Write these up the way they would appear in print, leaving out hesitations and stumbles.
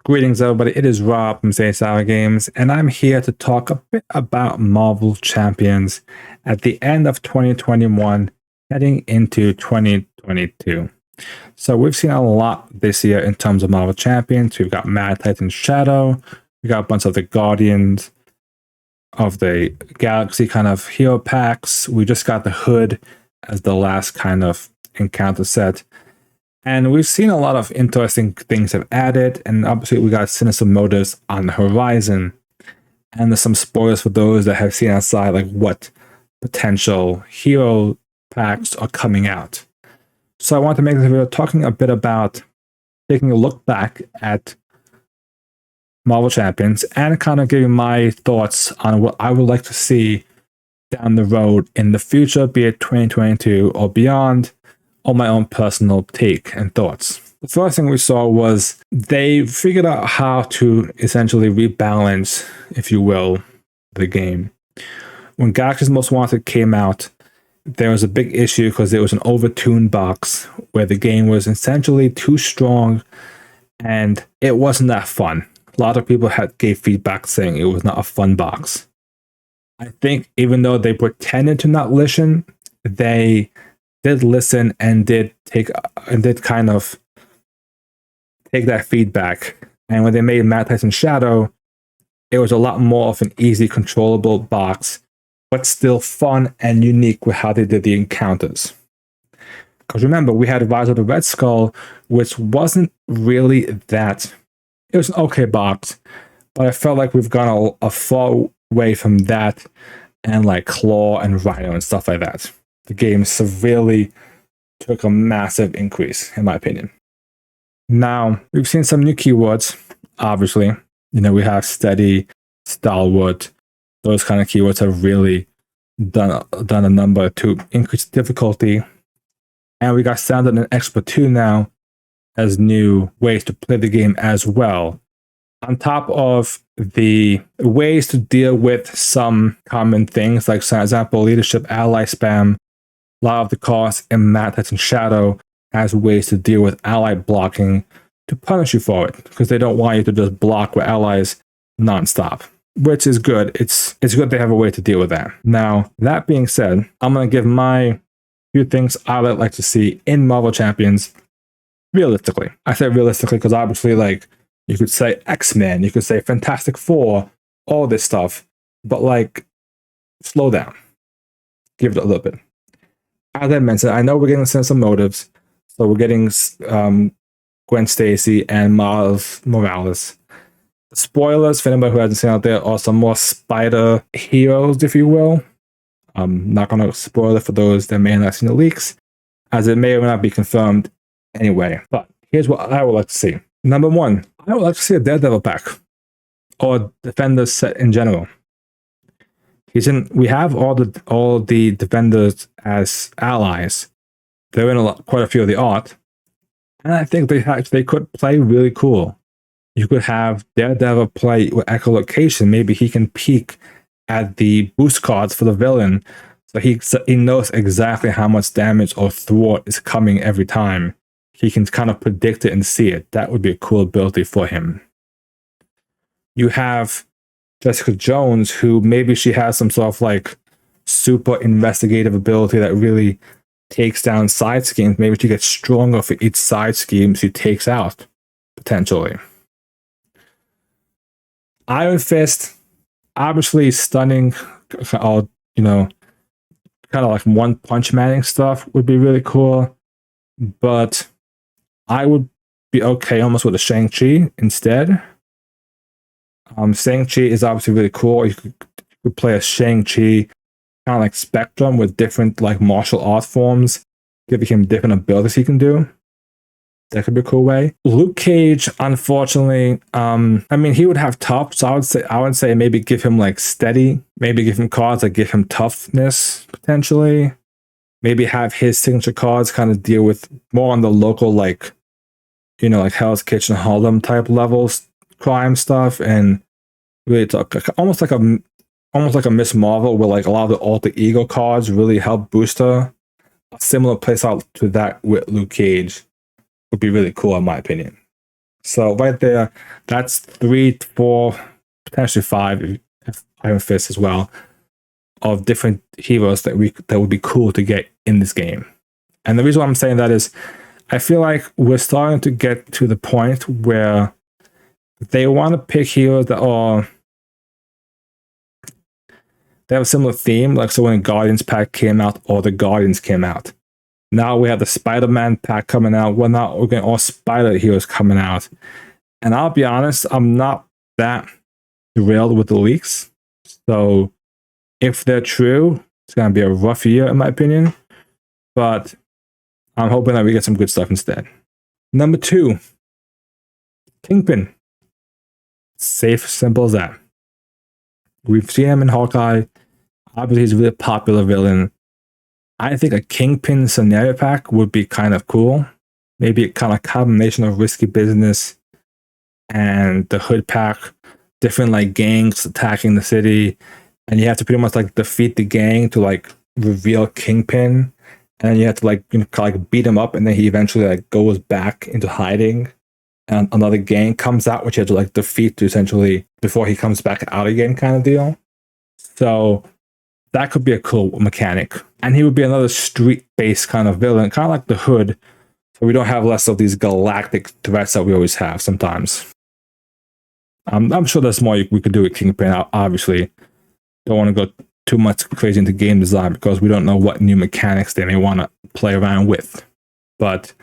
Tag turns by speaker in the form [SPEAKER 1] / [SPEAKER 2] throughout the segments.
[SPEAKER 1] Greetings, everybody. It is Rob from Sour Games, and I'm here to talk a bit about Marvel Champions at the end of 2021, heading into 2022. So we've seen a lot this year in terms of Marvel Champions. We've got Mad Titan Shadow, we got a bunch of the Guardians of the Galaxy kind of hero packs. We just got the Hood as the last kind of encounter set. And we've seen a lot of interesting things have added, and obviously we got Sinister Motives on the horizon. And there's some spoilers for those that have seen outside, like what potential hero packs are coming out. So I want to make this video talking a bit about taking a look back at Marvel Champions and kind of giving my thoughts on what I would like to see down the road in the future, be it 2022 or beyond, on my own personal take and thoughts. The first thing we saw was they figured out how to essentially rebalance, if you will, the game. When Galaxy's Most Wanted came out, there was a big issue because there was an overtuned box where the game was essentially too strong and it wasn't that fun. A lot of people gave feedback saying it was not a fun box. I think even though they pretended to not listen, they did listen and did kind of take that feedback. And when they made Mad Titan Shadow, it was a lot more of an easy, controllable box, but still fun and unique with how they did the encounters. Because remember, we had Rise of the Red Skull, which wasn't really that. It was an okay box, but I felt like we've gone a far way from that and like Claw and Rhino and stuff like that. The game severely took a massive increase, in my opinion. Now, we've seen some new keywords, obviously. You know, we have steady, stalwart. Those kind of keywords have really done a number to increase difficulty. And we got standard and expert 2 now as new ways to play the game as well. On top of the ways to deal with some common things, like, for example, leadership ally spam. A lot of the cards in Mad Titan Shadow has ways to deal with ally blocking to punish you for it, because they don't want you to just block with allies nonstop, which is good. It's good they have a way to deal with that. Now, that being said, I'm going to give my few things I would like to see in Marvel Champions realistically. I say realistically because obviously, like, you could say X-Men, you could say Fantastic Four, all this stuff, but like, slow down. Give it a little bit. As I mentioned, I know we're getting Sinister Motives, so we're getting Gwen Stacy and Miles Morales. Spoilers for anybody who hasn't seen out there are some more spider heroes, if you will. I'm not going to spoil it for those that may not have seen the leaks, as it may or may not be confirmed anyway. But here's what I would like to see. Number 1, I would like to see a Daredevil pack, or Defenders set in general. We have all the Defenders as allies. They're in quite a few of the art, and I think they could play really cool. You could have Daredevil play with echolocation. Maybe he can peek at the boost cards for the villain, so he knows exactly how much damage or thwart is coming every time. He can kind of predict it and see it. That would be a cool ability for him. You have Jessica Jones, who maybe she has some sort of like super investigative ability that really takes down side schemes. Maybe she gets stronger for each side scheme she takes out, potentially. Iron Fist, obviously stunning, or, you know, kind of like One Punch Man stuff would be really cool, but I would be okay almost with a Shang-Chi instead. Shang-Chi is obviously really cool. You could play a Shang-Chi kind of like Spectrum with different like martial art forms, giving him different abilities he can do. That could be a cool way. Luke Cage, unfortunately, I mean, he would have tough, so I would say maybe give him like steady, maybe give him cards that give him toughness potentially. Maybe have his signature cards kind of deal with more on the local, like, you know, like Hell's Kitchen, Harlem type levels, crime stuff, and really talk almost like a Miss Marvel, where like a lot of the alter ego cards really help boost her. A similar place out to that with Luke Cage would be really cool, in my opinion. So right there, that's 3, 4, potentially 5, if Iron Fist as well, of different heroes that would be cool to get in this game. And the reason why I'm saying that is I feel like we're starting to get to the point where they want to pick heroes that are they have a similar theme. Like so when Guardians pack came out, all the Guardians came out. Now we have the Spider-Man pack coming out. Well, now we're getting all Spider heroes coming out. And I'll be honest, I'm not that thrilled with the leaks. So if they're true, it's going to be a rough year, in my opinion. But I'm hoping that we get some good stuff instead. Number 2, Kingpin. Safe, simple as that. We've seen him in Hawkeye. Obviously, he's a really popular villain. I think a Kingpin scenario pack would be kind of cool. Maybe a kind of combination of Risky Business and the Hood pack. Different like gangs attacking the city. And you have to pretty much like defeat the gang to like reveal Kingpin. And then you have to like, like beat him up, and then he eventually like goes back into hiding. And another gang comes out, which you have to like defeat to essentially before he comes back out again, kind of deal. So that could be a cool mechanic. And he would be another street-based kind of villain, kind of like the Hood. So we don't have less of these galactic threats that we always have sometimes. I'm sure there's more we could do with Kingpin. Obviously, don't want to go too much crazy into game design because we don't know what new mechanics they may want to play around with. But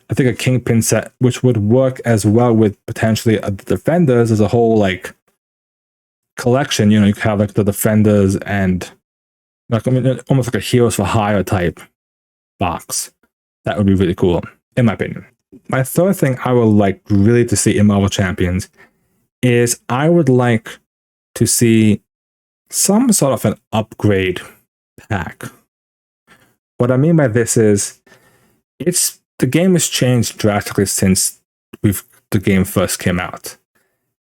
[SPEAKER 1] I think a Kingpin set, which would work as well with potentially the Defenders as a whole like collection. You know, you could have like the Defenders and like almost like a Heroes for Hire type box. That would be really cool, in my opinion. My third thing I would like really to see in Marvel Champions is I would like to see some sort of an upgrade pack. What I mean by this is the game has changed drastically since the game first came out.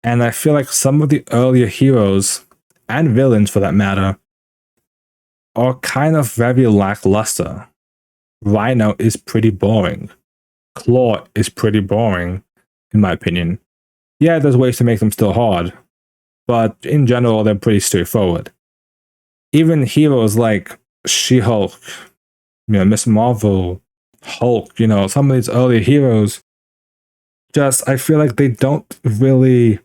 [SPEAKER 1] And I feel like some of the earlier heroes and villains for that matter are kind of very lackluster. Rhino is pretty boring. Claw is pretty boring, in my opinion. Yeah, there's ways to make them still hard, but in general, they're pretty straightforward. Even heroes like She-Hulk, Miss Marvel, Hulk, some of these earlier heroes, I feel like they don't really.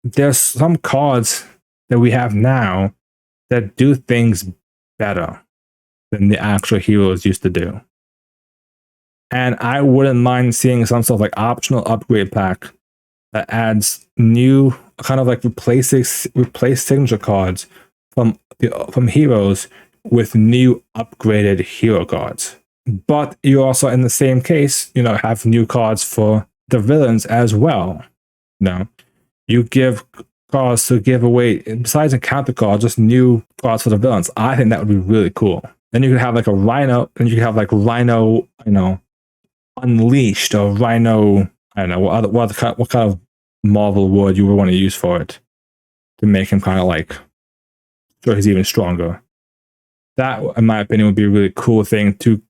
[SPEAKER 1] There's some cards that we have now that do things better than the actual heroes used to do. And I wouldn't mind seeing some sort of like optional upgrade pack that adds new kind of like replace signature cards from heroes with new upgraded hero cards. But you also, in the same case, have new cards for the villains as well. You give cards to give away, besides encounter cards, just new cards for the villains. I think that would be really cool. Then you could have like a Rhino, and you could have like Rhino, Unleashed, or Rhino, I don't know, what kind of Marvel word you would want to use for it to make him kind of like, so he's even stronger. That, in my opinion, would be a really cool thing to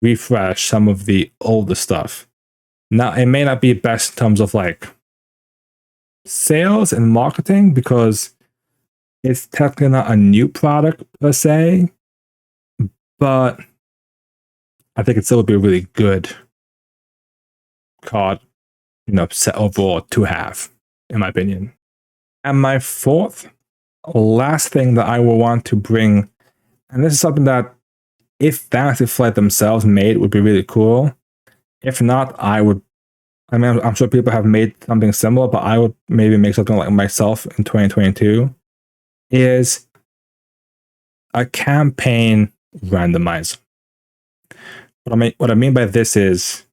[SPEAKER 1] refresh some of the older stuff. Now, it may not be best in terms of like sales and marketing because it's technically not a new product per se, but I think it still would be a really good card, set overall to have, in my opinion. And my fourth, last thing that I will want to bring, and this is something that if Fantasy Flight themselves made, would be really cool. If not, I'm sure people have made something similar, but I would maybe make something like myself in 2022, is a campaign randomizer. What I mean by this is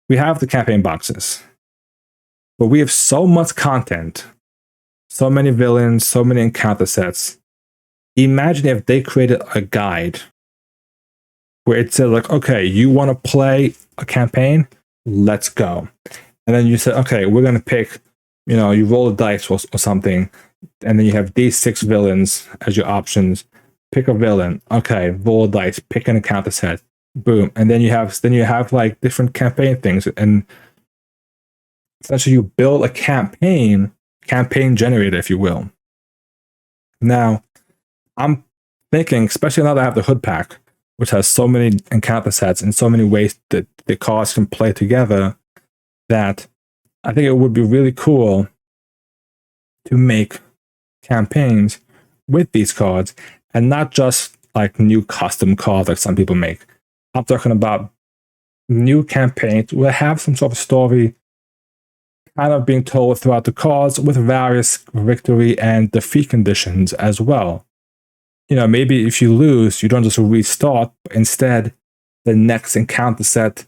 [SPEAKER 1] we have the campaign boxes, but we have so much content, so many villains, so many encounter sets. Imagine if they created a guide where it said like, okay, you want to play a campaign? Let's go. And then you said, okay, we're going to pick, you roll a dice or something, and then you have these 6 villains as your options. Pick a villain. Okay, roll a dice, pick an encounter set. Boom. And then you have like different campaign things, and Essentially, you build a campaign generator, if you will. Now, I'm thinking, especially now that I have the hood pack, which has so many encounter sets and so many ways that the cards can play together, that I think it would be really cool to make campaigns with these cards and not just like new custom cards like some people make. I'm talking about new campaigns will have some sort of story kind of being told throughout the cards with various victory and defeat conditions as well. Maybe if you lose, you don't just restart, but instead the next encounter set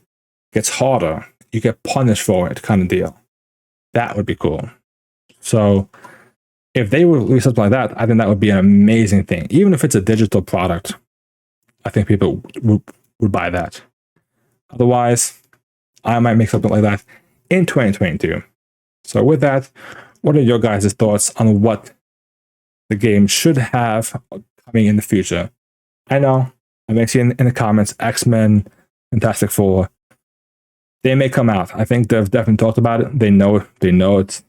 [SPEAKER 1] gets harder. You get punished for it, kind of deal. That would be cool. So if they would release something like that, I think that would be an amazing thing. Even if it's a digital product, I think people would buy that. Otherwise, I might make something like that in 2022. So with that, what are your guys' thoughts on what the game should have coming in the future? I know, I may see in the comments, X-Men, Fantastic Four, they may come out. I think they've definitely talked about it. They know it's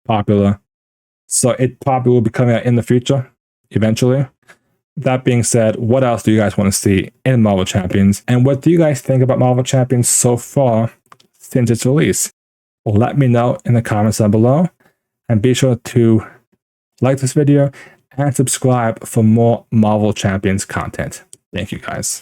[SPEAKER 1] popular. So it probably will be coming out in the future, eventually. That being said, what else do you guys want to see in Marvel Champions? And what do you guys think about Marvel Champions so far since its release? Let me know in the comments down below. And be sure to like this video and subscribe for more Marvel Champions content. Thank you guys.